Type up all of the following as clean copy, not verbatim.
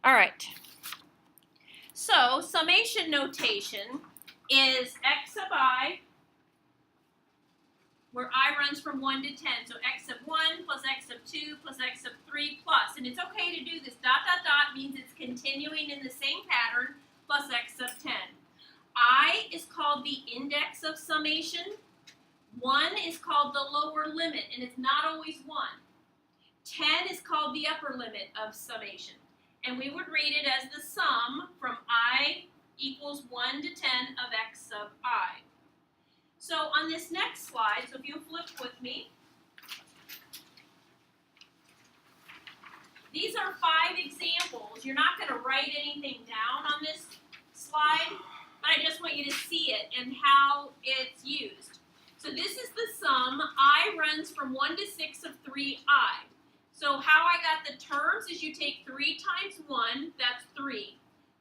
All right. So summation notation is x sub I, where I runs from 1 to 10. So x sub 1 plus x sub 2 plus x sub 3 plus. And it's okay to do this. Dot, dot, dot means it's continuing in the same pattern plus x sub 10. I is called the index of summation. 1 is called the lower limit, and it's not always 1. 10 is called the upper limit of summation. And we would read it as the sum from I equals 1 to 10 of x sub I. So on this next slide, so if you flip with me, these are 5 examples. You're not going to write anything down on this slide, but I just want you to see it and how it's used. So this is the sum. I runs from 1 to 6 of 3i. So how I got the terms is you take 3 times 1, that's 3,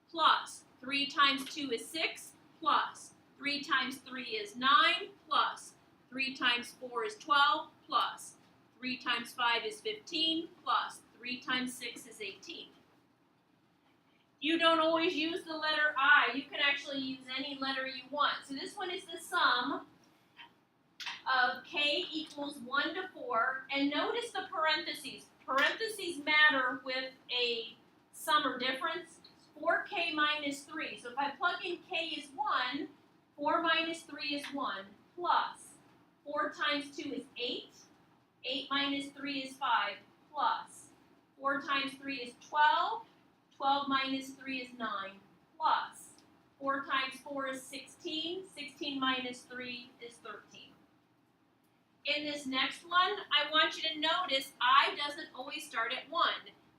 plus 3 times 2 is 6, plus 3 times 3 is 9, plus 3 times 4 is 12, plus 3 times 5 is 15, plus 3 times 6 is 18. You don't always use the letter I. You can actually use any letter you want. So this one is the sum of k equals 1 to 4. And notice the parentheses. Parentheses matter with a sum or difference. 4k minus 3. So if I plug in k is 1, 4 minus 3 is 1, plus 4 times 2 is 8. 8 minus 3 is 5, plus 4 times 3 is 12. 12 minus 3 is 9, plus 4 times 4 is 16. 16 minus 3 is 13. In this next one, I want you to notice I doesn't always start at 1.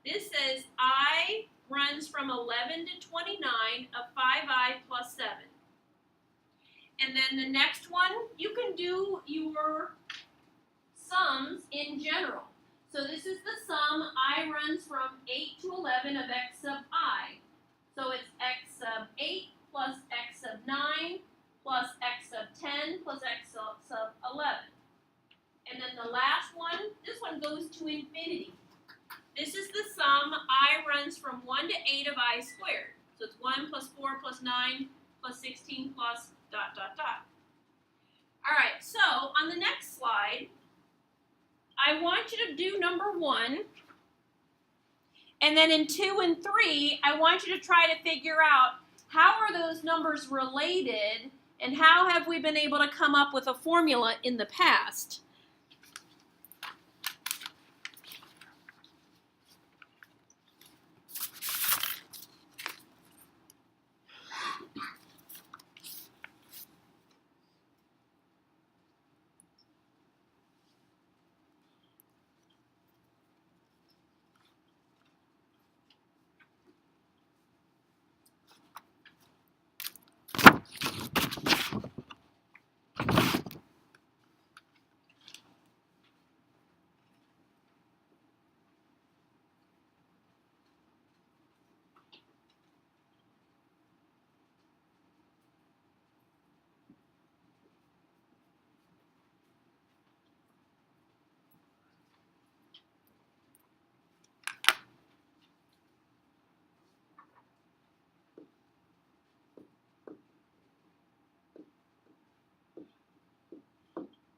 This says I runs from 11 to 29 of 5i plus 7. And then the next one, you can do your sums in general. So this is the sum. I runs from 8 to 11 of x sub I. So it's x sub 8 plus x sub 9 plus x sub 10 plus x sub 11. And then the last one, this one goes to infinity. This is the sum. I runs from 1 to 8 of I squared. So it's 1 plus 4 plus 9 plus 16 plus dot, dot, dot. All right, so on the next slide, I want you to do number 1. And then in 2 and 3, I want you to try to figure out how are those numbers related and how have we been able to come up with a formula in the past.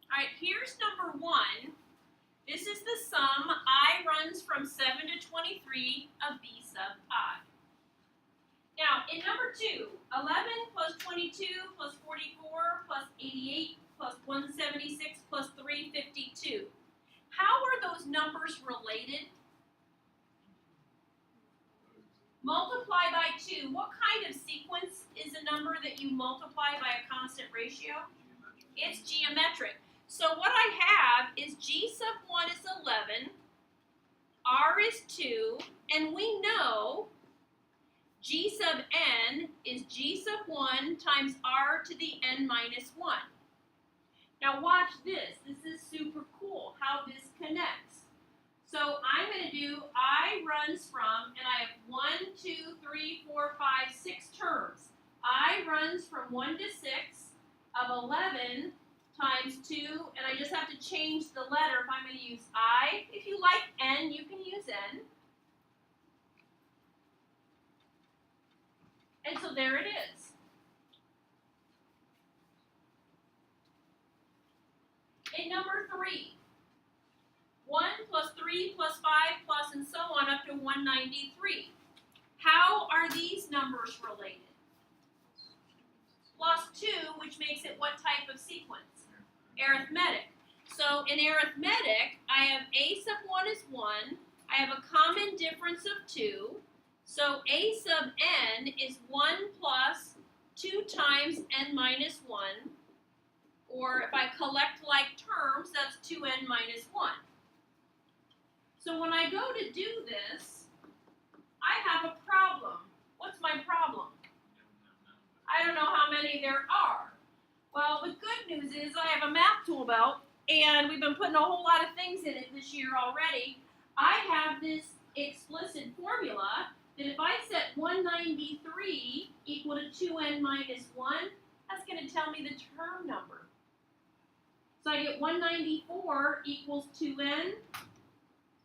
All right, here's number 1. This is the sum. I runs from 7 to 23 of b sub I. Now, in number 2, 11 plus 22 plus 44 plus 88 plus 176 plus 352. How are those numbers related? Multiply by 2. What kind of sequence is a number that you multiply by a constant ratio? It's geometric. So what I have is g sub 1 is 11, r is 2, and we know g sub n is g sub 1 times r to the n minus 1. Now watch this. This is super cool how this connects. So I'm going to do I runs from, and I have 1, 2, 3, 4, 5, 6 terms. I runs from 1 to 6 of 11 times 2, and I just have to change the letter if I'm going to use I. If you like n, you can use n. there it is. In number 3, 1 plus 3 plus 5 plus and so on up to 193. How are these numbers related? Plus 2, which makes it what type of sequence? Arithmetic. So in arithmetic, I have a sub 1 is 1. I have a common difference of 2. So a sub n is 1 plus 2 times n minus 1. Or if I collect like terms, that's 2n minus 1. So when I go to do this, I have a problem. What's my problem? I don't know how many there are. Well, the good news is I have a math tool belt, and we've been putting a whole lot of things in it this year already. I have this explicit formula that if I set 193 equal to 2n minus 1, that's going to tell me the term number. So I get 194 equals 2n,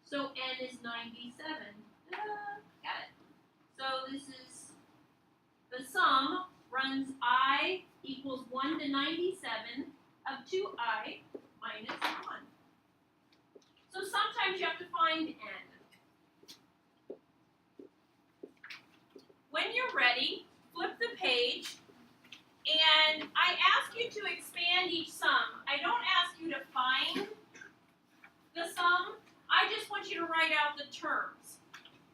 so n is 97. Got it. So this is the sum runs I equals 1 to 97 of 2I minus 1. So sometimes you have to find n. When you're ready, flip the page, and I ask you to expand each sum. I don't ask you to find the sum. I just want you to write out the terms.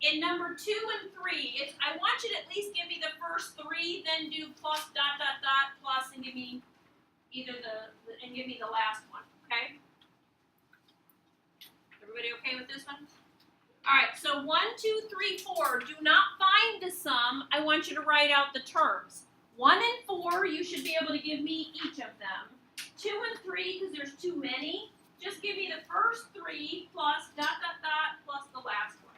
In number 2 and 3, I want you to at least give me the first 3, then do plus dot dot dot plus and give me either give me the last one. Okay? Everybody okay with this one? All right. So 1, 2, 3, 4. Do not find the sum. I want you to write out the terms. 1 and 4, you should be able to give me each of them. 2 and 3, because there's too many, just give me the first 3 plus dot dot dot plus the last one.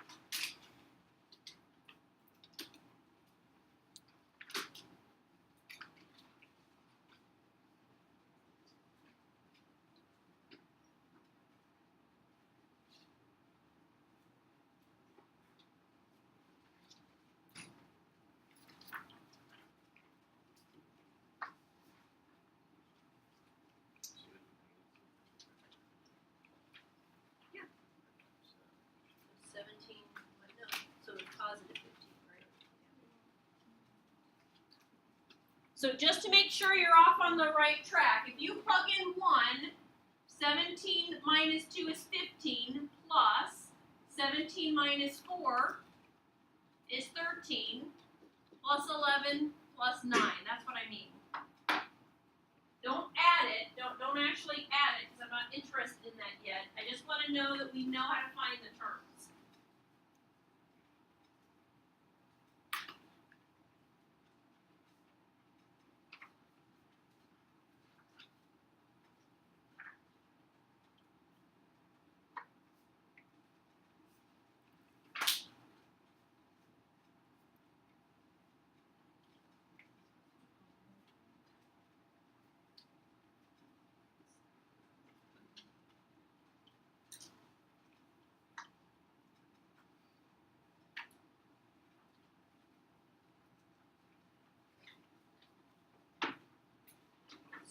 So just to make sure you're off on the right track, if you plug in 1, 17 minus 2 is 15, plus 17 minus 4 is 13, plus 11 plus 9. That's what I mean. Don't add it. Don't actually add it, because I'm not interested in that yet. I just want to know that we know how to find the terms.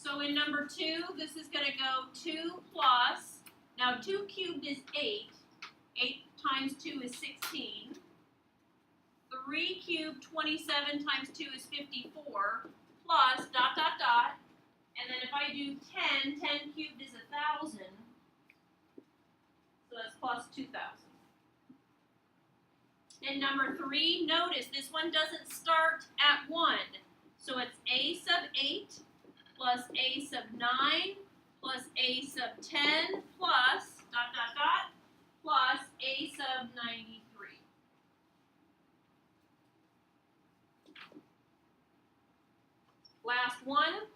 So in number 2, this is going to go 2 plus, now 2 cubed is 8. 8 times 2 is 16. 3 cubed, 27 times 2 is 54, plus dot dot dot. And then if I do 10, 10 cubed is 1,000. So that's plus 2,000. In number 3, notice this one doesn't start at 1. So it's a sub 8 plus a sub 9 plus a sub 10 plus dot dot dot plus a sub 93. Last one,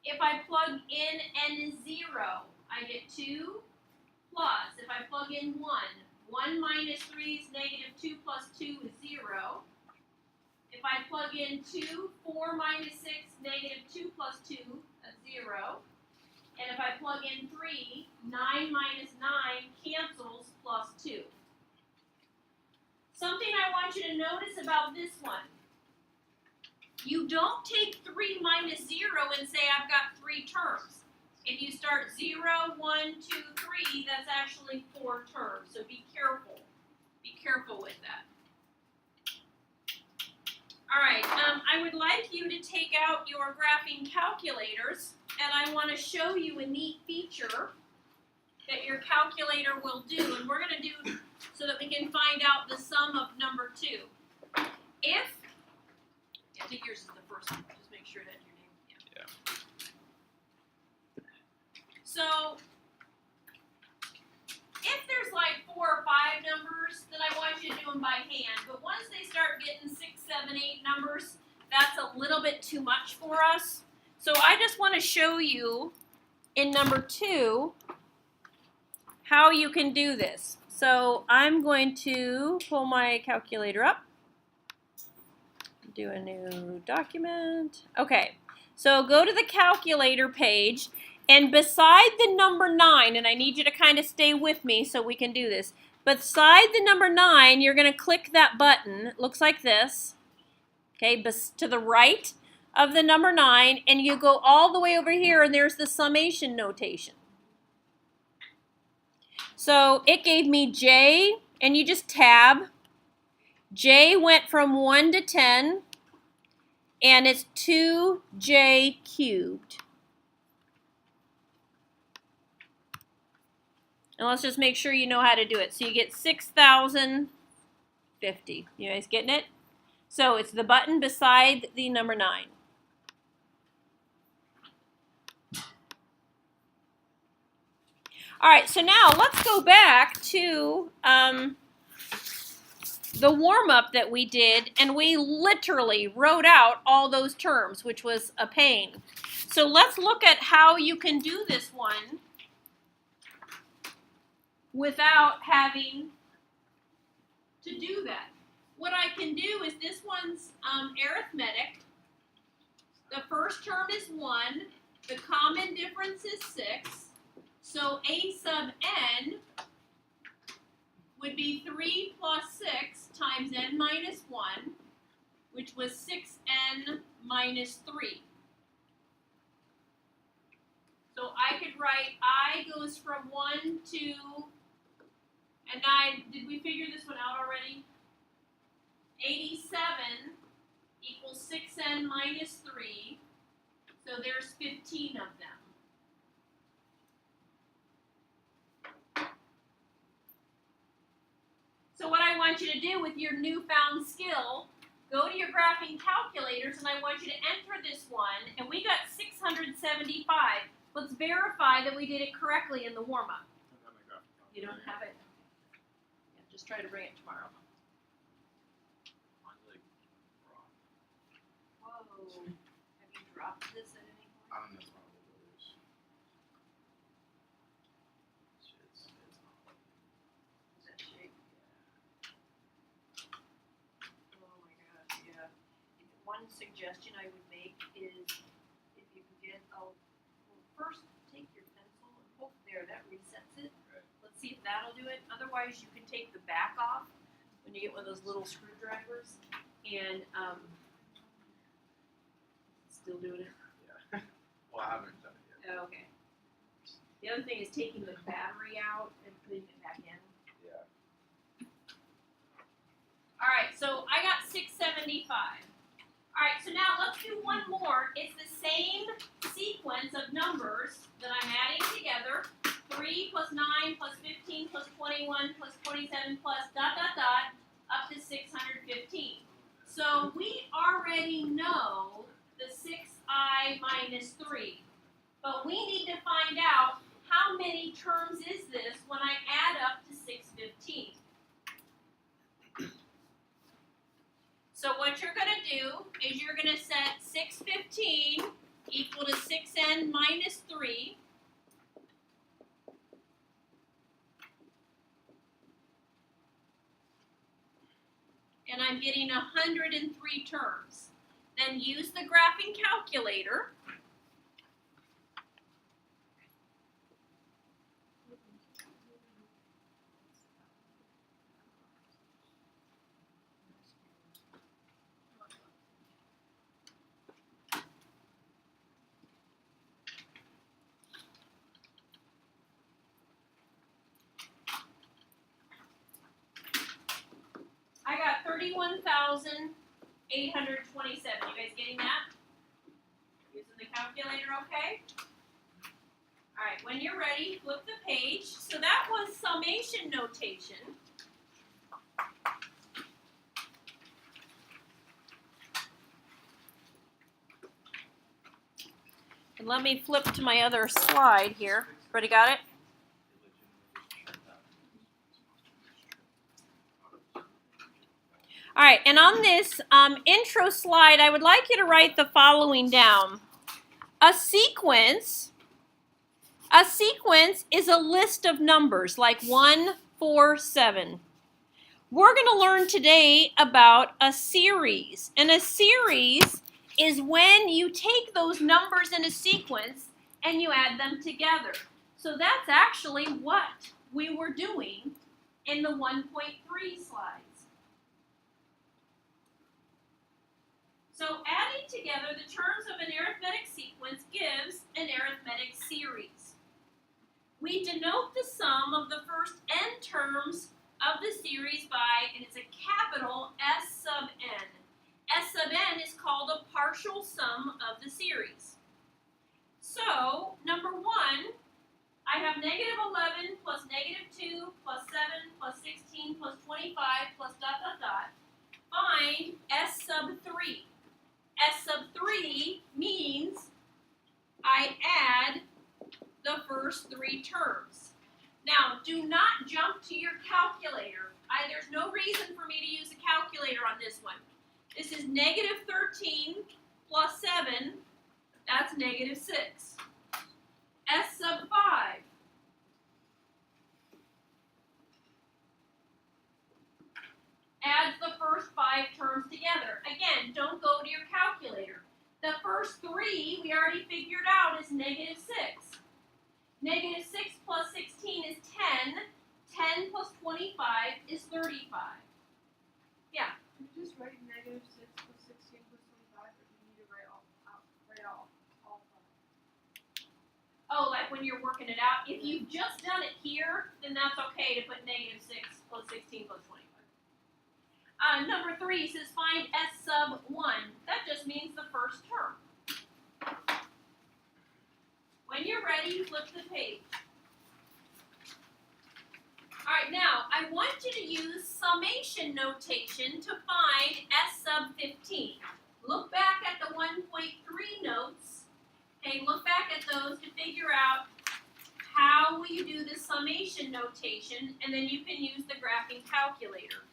if I plug in n is 0, I get 2 plus, if I plug in 1, 1 minus 3 is negative 2 plus 2 is 0. If I plug in 2, 4 minus 6, negative 2 plus 2, that's 0. And if I plug in 3, 9 minus 9 cancels plus 2. Something I want you to notice about this one. you don't take 3 minus 0 and say I've got 3 terms. If you start 0, 1, 2, 3, that's actually 4 terms. So be careful. Be careful with that. All right, I would like you to take out your graphing calculators, and I want to show you a neat feature that your calculator will do, and we're going to do so that we can find out the sum of number 2. If, I think yours is the first one, just make sure that your name, yeah. So, if there's like 4 or 5 numbers, then I want you to do them by hand, but once they start getting 6, 7, 8 numbers, that's a little bit too much for us. So I just want to show you in number 2 how you can do this. So I'm going to pull my calculator up, do a new document. Okay, so go to the calculator page, and beside the number 9, and I need you to kind of stay with me so we can do this. Beside the number 9, you're going to click that button. It looks like this. Okay, to the right of the number 9, and you go all the way over here, and there's the summation notation. So it gave me J, and you just tab. J went from 1 to 10, and it's 2J cubed. And let's just make sure you know how to do it. So you get 6,050. You guys getting it? So it's the button beside the number 9. All right, so now let's go back to the warm-up that we did, and we literally wrote out all those terms, which was a pain. So let's look at how you can do this one without having to do that. What I can do is this one's arithmetic. The first term is 1. The common difference is 6. So A sub n would be 3 plus 6 times n minus 1, which was 6n minus 3. So I could write I goes from 1 to, and did we figure this one out already? 87 equals 6n minus 3, so there's 15 of them. So what I want you to do with your newfound skill, go to your graphing calculators, and I want you to enter this one, and we got 675. Let's verify that we did it correctly in the warm-up. You don't have it? Yeah, just try to bring it tomorrow. Whoa. Have you dropped this at any point? I don't know. One suggestion I would make is if you can get, first take your pencil and poke there, that resets it. Right. Let's see if that'll do it. Otherwise, you can take the back off when you get one of those little screwdrivers and still doing it. Yeah. Well, I haven't done it yet. Oh, okay. The other thing is taking the battery out and putting it back in. Yeah. All right, so I got 675. All right, so now let's do one more. It's the same sequence of numbers that I'm adding together. 3 plus 9 plus 15 plus 21 plus 27 plus ... up to 615. So we already know the 6i minus 3. But we need to find out how many terms is this when I add up to 615. So what you're going to do is you're going to set 615 equal to 6n minus 3. And I'm getting 103 terms. Then use the graphing calculator. 31,827. You guys getting that? Using the calculator, okay? All right, when you're ready, flip the page. So that was summation notation. And let me flip to my other slide here. Everybody got it? All right, and on this intro slide, I would like you to write the following down. A sequence is a list of numbers, like 1, 4, 7. We're going to learn today about a series. And a series is when you take those numbers in a sequence and you add them together. So that's actually what we were doing in the 1.3 slides. So adding together the terms of an arithmetic sequence gives an arithmetic series. We denote the sum of the first n terms of the series by, and it's a capital S sub n. S sub n is called a partial sum of the series. So, number 1, I have negative 11 plus negative 2 plus 7 plus 16 plus 25 plus ... Find S sub 3. S sub 3 means I add the first 3 terms. Now, do not jump to your calculator. There's no reason for me to use a calculator on this one. This is negative 13 plus 7, that's negative 6. S sub 5. Adds the first 5 terms together. Again, don't go to your calculator. The first 3 we already figured out is negative 6. Negative 6 plus 16 is 10. 10 plus 25 is 35. Yeah? Did you just write negative 6 plus 16 plus 25, or do you need to write all 5? Oh, like when you're working it out? If you've just done it here, then that's okay to put negative 6 plus 16 plus 25. Number 3 says find S sub 1. That just means the first term. When you're ready, flip the page. All right, now I want you to use summation notation to find S sub 15. Look back at the 1.3 notes. Okay, look back at those to figure out how will you do the summation notation, and then you can use the graphing calculator.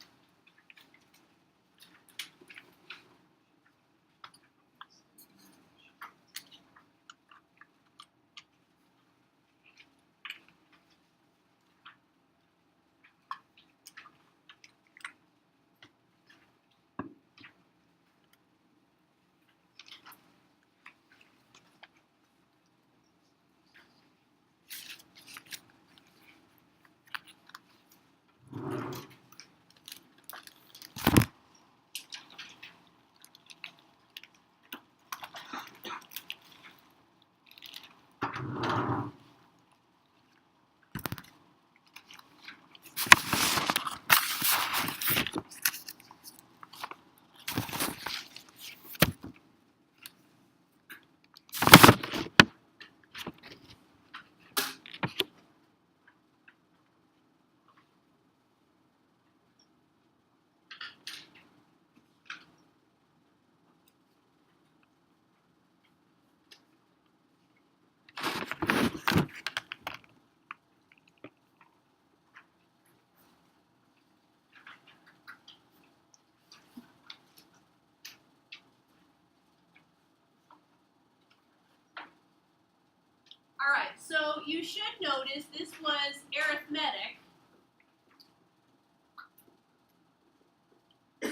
All right, so you should notice this was arithmetic.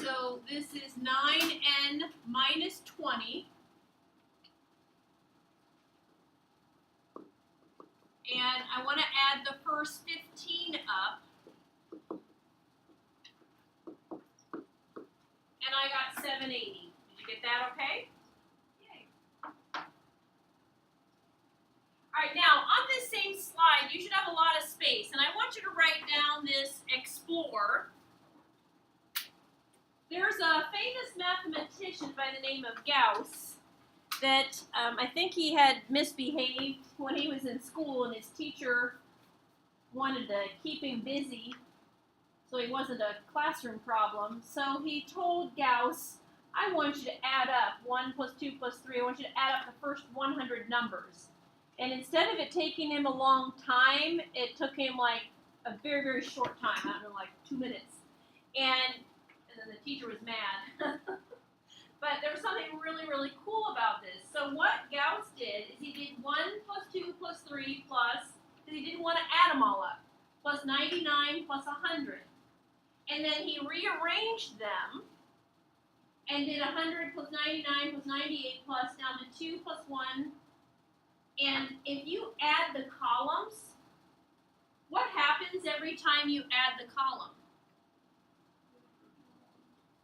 So this is 9n minus 20. And I want to add the first 15 up. And I got 780. Did you get that okay? Yay. All right, now on this same slide, you should have a lot of space. And I want you to write down this explore. This famous mathematician by the name of Gauss that I think he had misbehaved when he was in school, and his teacher wanted to keep him busy so he wasn't a classroom problem. So he told Gauss, I want you to add up 1 plus 2 plus 3. I want you to add up the first 100 numbers. And instead of it taking him a long time, it took him like a very, very short time. I don't know, like 2 minutes. And then the teacher was mad. But there was something really, really cool about this. So what Gauss did is he did 1 plus 2 plus 3 plus, because he didn't want to add them all up, plus 99 plus 100. And then he rearranged them and did 100 plus 99 plus 98 plus down to 2 plus 1. And if you add the columns, what happens every time you add the column?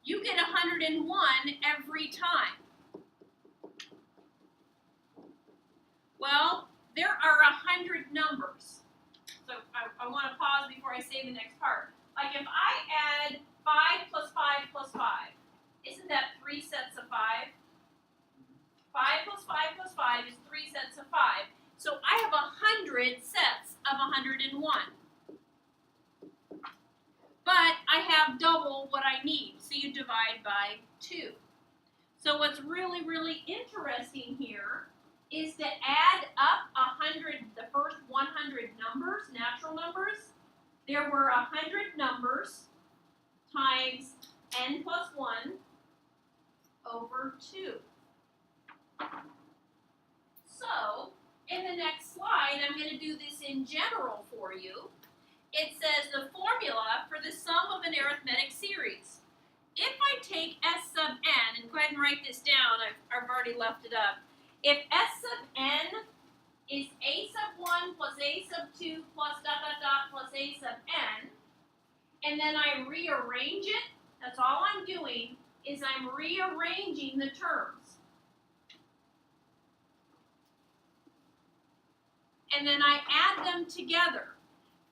You get 101 every time. Well, there are 100 numbers. So I want to pause before I say the next part. Like if I add 5 plus 5 plus 5, isn't that 3 sets of 5? 5 plus 5 plus 5 is 3 sets of 5. So I have 100 sets of 101. But I have double what I need, so you divide by 2. So what's really, really interesting here is to add up 100, the first 100 numbers, natural numbers. There were 100 numbers times n plus 1 over 2. So, in the next slide, I'm going to do this in general for you. It says the formula for the sum of an arithmetic series. If I take s sub n, and go ahead and write this down, I've already left it up. If s sub n is a sub 1 plus a sub 2 plus dot dot dot plus a sub n, and then I rearrange it, that's all I'm doing, is I'm rearranging the terms. And then I add them together.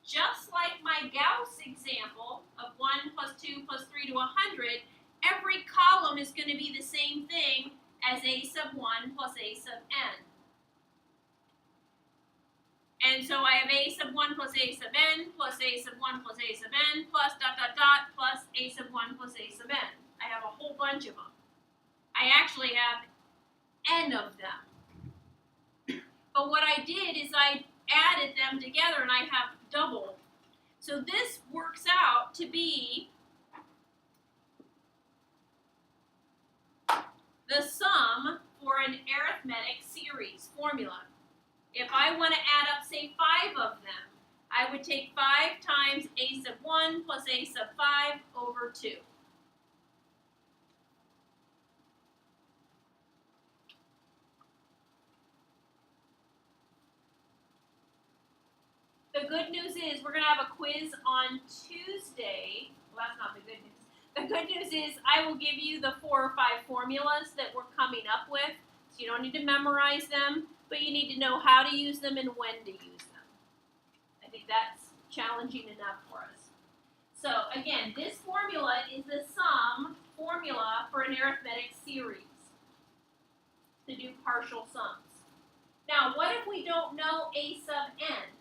Just like my Gauss example of 1 plus 2 plus 3 to 100, every column is going to be the same thing as a sub 1 plus a sub n. And so I have a sub 1 plus a sub n plus a sub 1 plus a sub n plus dot dot dot plus a sub 1 plus a sub n. I have a whole bunch of them. I actually have n of them. But what I did is I added them together and I have double. So this works out to be the sum for an arithmetic series formula. If I want to add up, say, 5 of them, I would take 5 times a sub 1 plus a sub 5 over 2. The good news is we're going to have a quiz on Tuesday. Well, that's not the good news. The good news is I will give you the 4 or 5 formulas that we're coming up with. So you don't need to memorize them, but you need to know how to use them and when to use them. I think that's challenging enough for us. So again, this formula is the sum formula for an arithmetic series to do partial sums. Now, what if we don't know a sub n?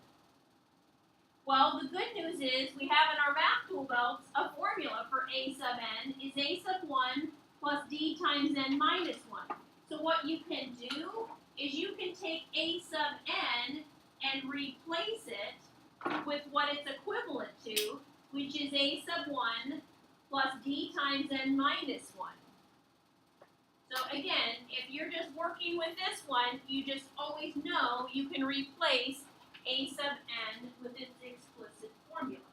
Well, the good news is we have in our math tool belts a formula for a sub n is a sub 1 plus d times n minus 1. So what you can do is you can take a sub n and replace it with what it's equivalent to, which is a sub 1 plus d times n minus 1. So again, if you're just working with this one, you just always know you can replace a sub n with its explicit formula.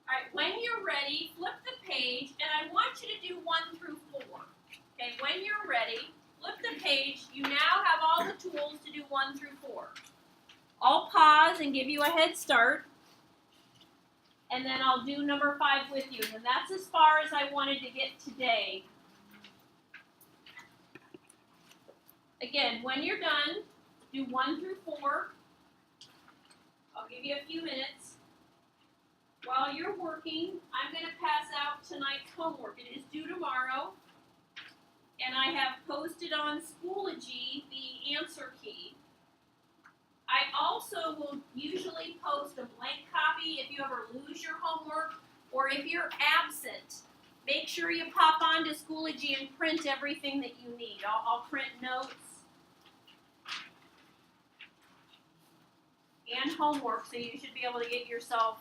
Alright, when you're ready, flip the page, and I want you to do 1 through 4. Okay, when you're ready, flip the page. You now have all the tools to do 1 through 4. I'll pause and give you a head start. And then I'll do number 5 with you. And that's as far as I wanted to get today. Again, when you're done, Do 1 through 4. I'll give you a few minutes. While you're working, I'm going to pass out tonight's homework. It is due tomorrow. And I have posted on Schoology the answer key. I also will usually post a blank copy if you ever lose your homework or if you're absent. Make sure you pop on to Schoology and print everything that you need. I'll print notes and homework, so you should be able to get yourself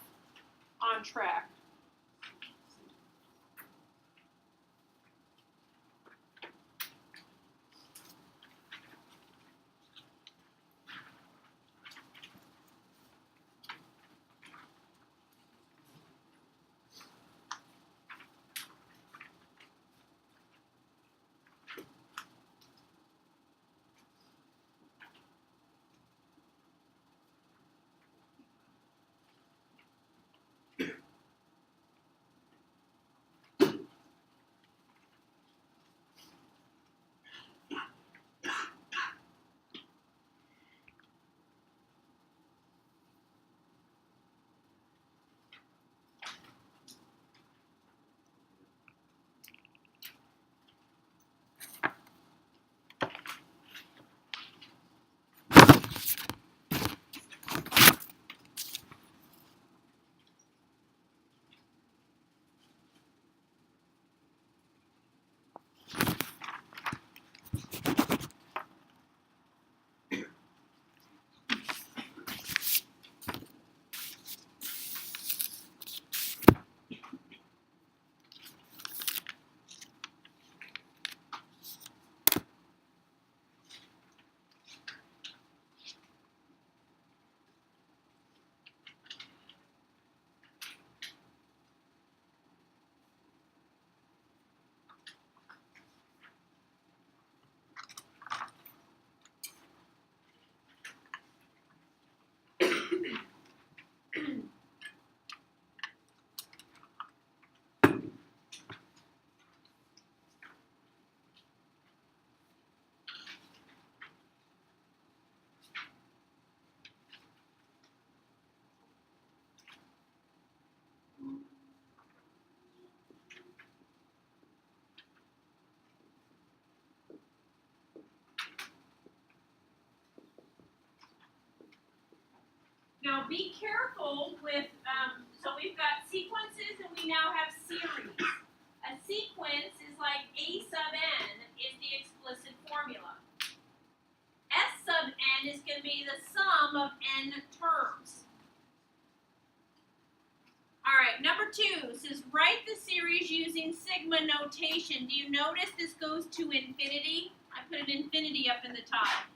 on track. Now be careful with, so we've got sequences and we now have series. A sequence is like A sub n is the explicit formula. S sub n is going to be the sum of n terms. Alright, number 2 says write the series using sigma notation. Do you notice this goes to infinity? I put an infinity up in the top.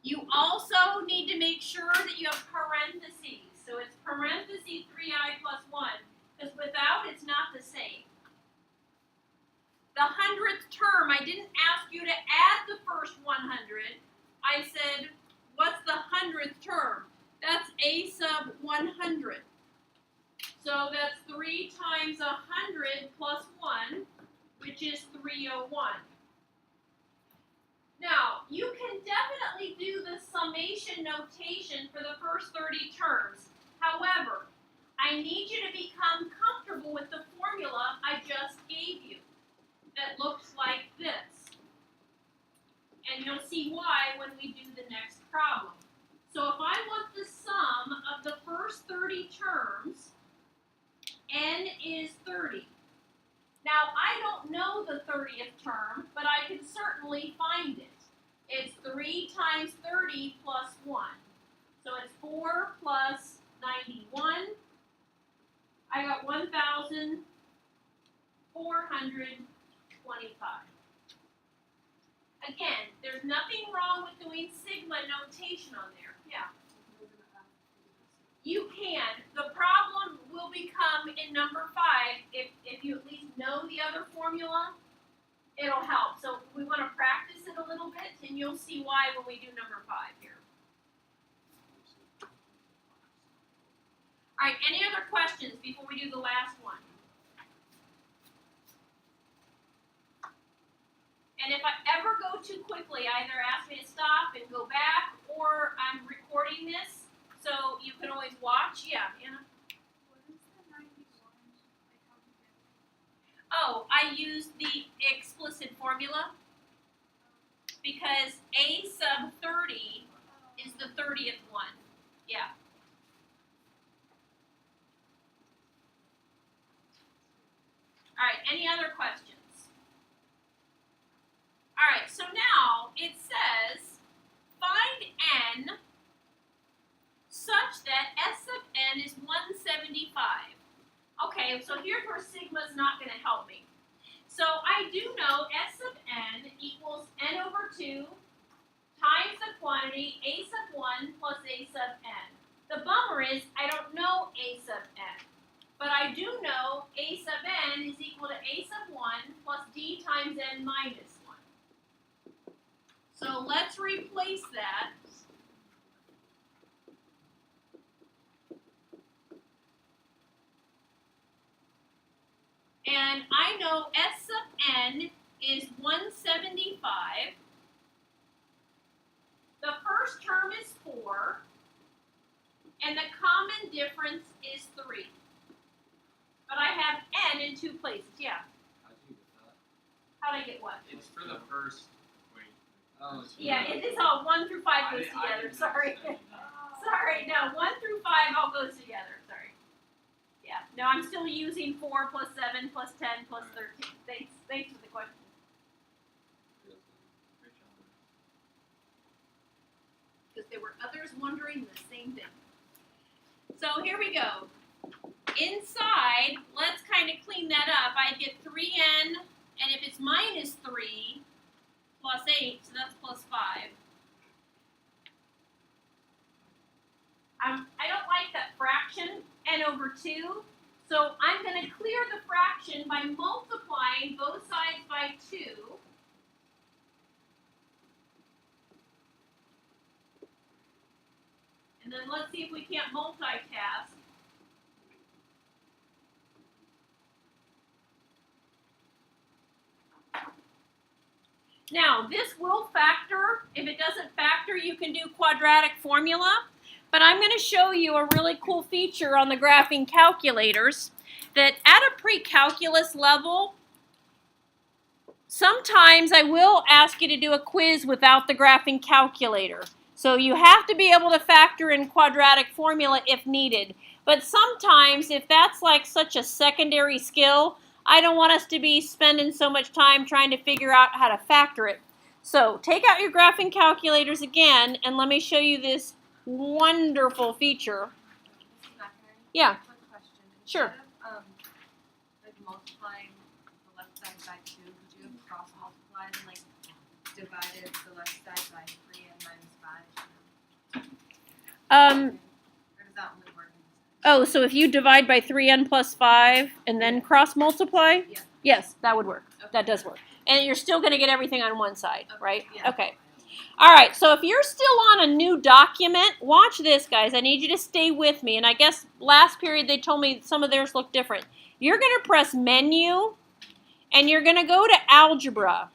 You also need to make sure that you have parentheses. So it's parentheses 3i plus 1, because without it's not the same. The 100th term, I didn't ask you to add the first 100. I said, what's the 100th term? That's a sub 100. So that's 3 times 100 plus 1, which is 301. Now, you can definitely do the summation notation for the first 30 terms. However, I need you to become comfortable with the formula I just gave you that looks like this. And you'll see why when we do the next problem. So if I want the sum of the first 30 terms, n is 30. Now, I don't know the 30th term, but I can certainly find it. It's 3 times 30 plus 1. So it's 4 plus 91. I got 1,425. Again, there's nothing wrong with doing sigma notation on there. Yeah. You can. The problem will become in number 5, if you at least know the other formula, it'll help. So we want to practice it a little bit, and you'll see why when we do number 5 here. All right, any other questions before we do the last one? And if I ever go too quickly, either ask me to stop and go back, before I'm recording this, so you can always watch. Yeah, Anna? What is the 91? Like, how do you get it? Oh, I used the explicit formula because a sub 30 is the 30th one. Yeah. All right, any other questions? All right, so now it says find n such that s sub n is 175. Okay, so here's where sigma's not going to help me. So I do know s sub n equals n over 2 times the quantity a sub 1 plus a sub n. The bummer is I don't know a sub n. But I do know a sub n is equal to a sub 1 plus d times n minus 1. So let's replace that. And I know s sub n is 175. The first term is 4. And the common difference is 3. But I have n in 2 places. Yeah. How'd you get that? How'd I get what? It's for the first. Wait. Oh. It's for Yeah, the- it is all 1 through 5 goes I together. didn't Sorry. understand that. Sorry, no, 1 through 5 all goes together. Sorry. Yeah. No, I'm still using 4 plus 7 plus 10 plus 13. Thanks for the question. Great job. Because there were others wondering the same thing. So here we go. Inside, let's kind of clean that up. I get 3n, and if it's minus 3 plus 8, so that's plus 5. I don't like that fraction, n over 2, so I'm going to clear the fraction by multiplying both sides by 2. And then let's see if we can't multitask. Now, this will factor. If it doesn't factor, you can do quadratic formula. But I'm going to show you a really cool feature on the graphing calculators that at a pre-calculus level, sometimes I will ask you to do a quiz without the graphing calculator. So you have to be able to factor in quadratic formula if needed. But sometimes, if that's like such a secondary skill, I don't want us to be spending so much time trying to figure out how to factor it. So take out your graphing calculators again, and let me show you this wonderful feature. This is Macaroni. Yeah. Quick question. Sure. Instead of like multiplying the left side by 2, could you have cross multiplied and like divided the left side by 3 and minus 5? Or does that only work in this? Oh, so if you divide by 3n plus 5 and then cross multiply? Yeah. Yes, that would work. Okay. That does work. And you're still going to get everything on one side, Okay. right? Yeah. Okay. All right, so if you're still on a new document, watch this, guys. I need you to stay with me. And I guess last period they told me some of theirs look different. You're going to press Menu, and you're going to go to Algebra.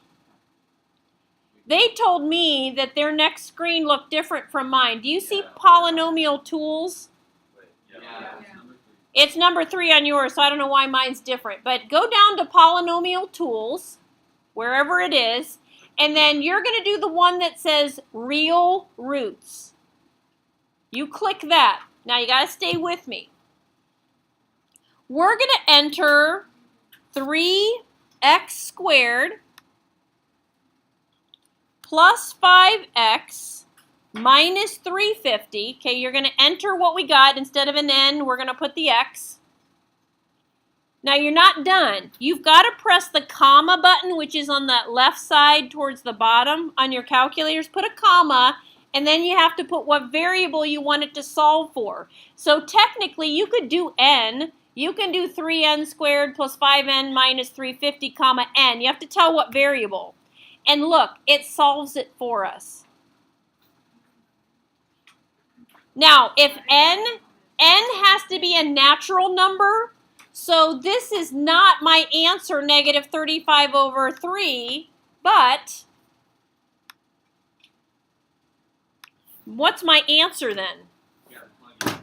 They told me that their next screen looked different from mine. Do you see Yeah. Polynomial Tools? Wait. Yeah. Yeah. It's number 3. It's number 3 on yours, so I don't know why mine's different. But go down to Polynomial Tools, wherever it is, and then you're going to do the one that says Real Roots. You click that. Now you got to stay with me. We're going to enter 3x squared plus 5x minus 350. Okay, you're going to enter what we got. Instead of an n, we're going to put the x. Now you're not done. You've got to press the comma button, which is on that left side towards the bottom on your calculators. Put a comma, and then you have to put what variable you want it to solve for. So technically, you could do n. You can do 3n squared plus 5n minus 350, comma n. You have to tell what variable. And look, it solves it for us. Now, if n has to be a natural number, so this is not my answer, negative 35 over 3, but What's my answer then? Yeah, plug it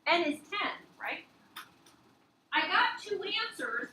in. N is 10, right? I got two answers.